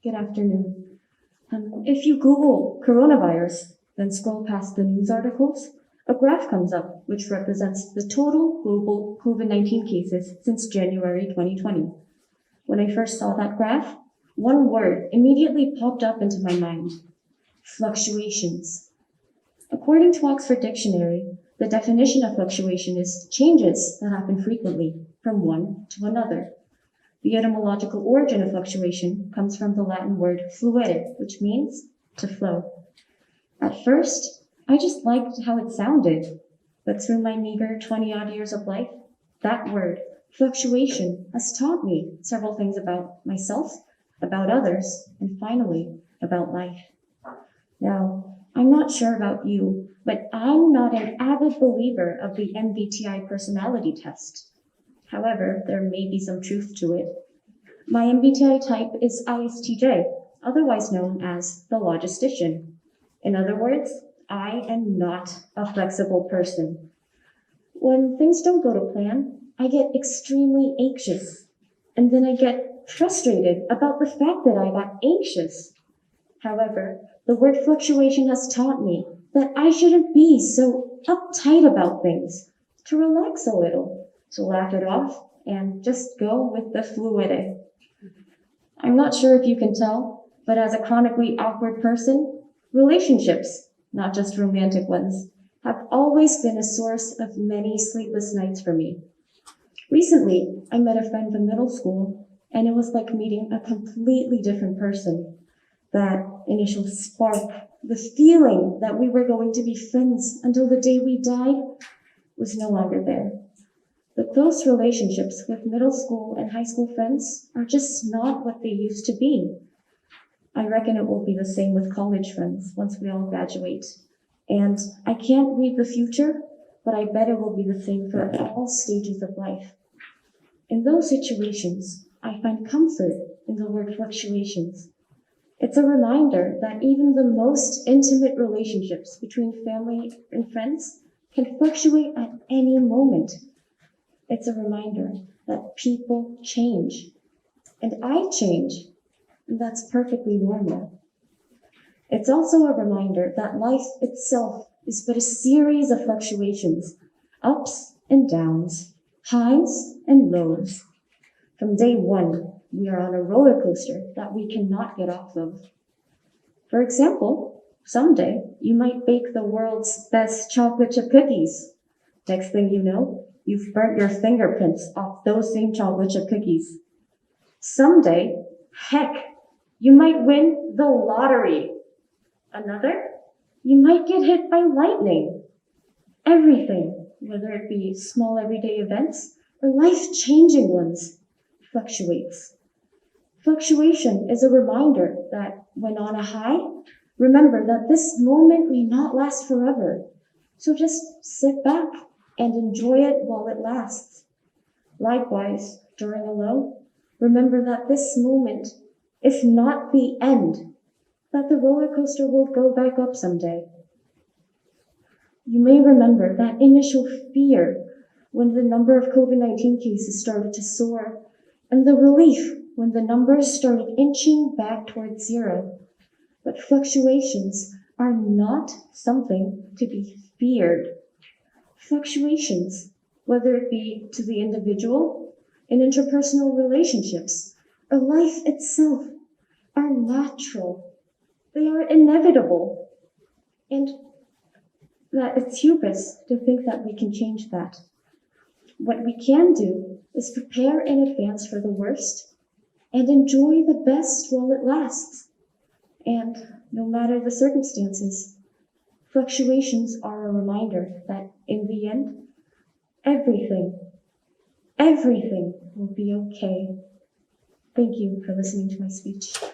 Good afternoon. If you Google coronavirus, then scroll past the news articles, a graph comes up which represents the total global COVID-19 cases since January 2020. When I first saw that graph, one word immediately popped up into my mind: fluctuations. According to Oxford Dictionary, the definition of fluctuation is changes that happen frequently from one to another. The etymological origin of fluctuation comes from the Latin word fluere, which means to flow. At first, I just liked how it sounded, but through my meager 20-odd years of life, that word, fluctuation, has taught me several things about myself, about others, and finally, about life. Now, I'm not sure about you, but I'm not an avid believer of the MBTI personality test. However, there may be some truth to it. My MBTI type is ISTJ, otherwise known as the logistician. In other words, I am not a flexible person. When things don't go to plan, I get extremely anxious, and then I get frustrated about the fact that I got anxious. However, the word fluctuation has taught me that I shouldn't be so uptight about things, to relax a little, to laugh it off, and just go with the fluidity. I'm not sure if you can tell, but as a chronically awkward person, relationships, not just romantic ones, have always been a source of many sleepless nights for me. Recently, I met a friend from middle school, and it was like meeting a completely different person. That initial spark, the feeling that we were going to be friends until the day we died, was no longer there. The close relationships with middle school and high school friends are just not what they used to be. I reckon it will be the same with college friends once we all graduate. And I can't read the future, but I bet it will be the same for all stages of life. In those situations, I find comfort in the word fluctuations. It's a reminder that even the most intimate relationships between family and friends can fluctuate at any moment. It's a reminder that people change, and I change, and that's perfectly normal. It's also a reminder that life itself is but a series of fluctuations, ups and downs, highs and lows. From day one, we are on a roller coaster that we cannot get off of. For example, someday you might bake the world's best chocolate chip cookies. Next thing you know, you've burnt your fingerprints off those same chocolate chip cookies. Someday, heck, you might win the lottery. Another, you might get hit by lightning. Everything, whether it be small everyday events or life-changing ones, fluctuates. Fluctuation is a reminder that when on a high, remember that this moment may not last forever. So just sit back and enjoy it while it lasts. Likewise, during a low, remember that this moment is not the end, that the roller coaster will go back up someday. You may remember that initial fear when the number of COVID-19 cases started to soar, and the relief when the numbers started inching back towards zero. But fluctuations are not something to be feared. Fluctuations, whether it be to the individual, in interpersonal relationships, or life itself, are natural. They are inevitable. And that it's hubris to think that we can change that. What we can do is prepare in advance for the worst and enjoy the best while it lasts. And no matter the circumstances, fluctuations are a reminder that in the end, everything will be okay. Thank you for listening to my speech.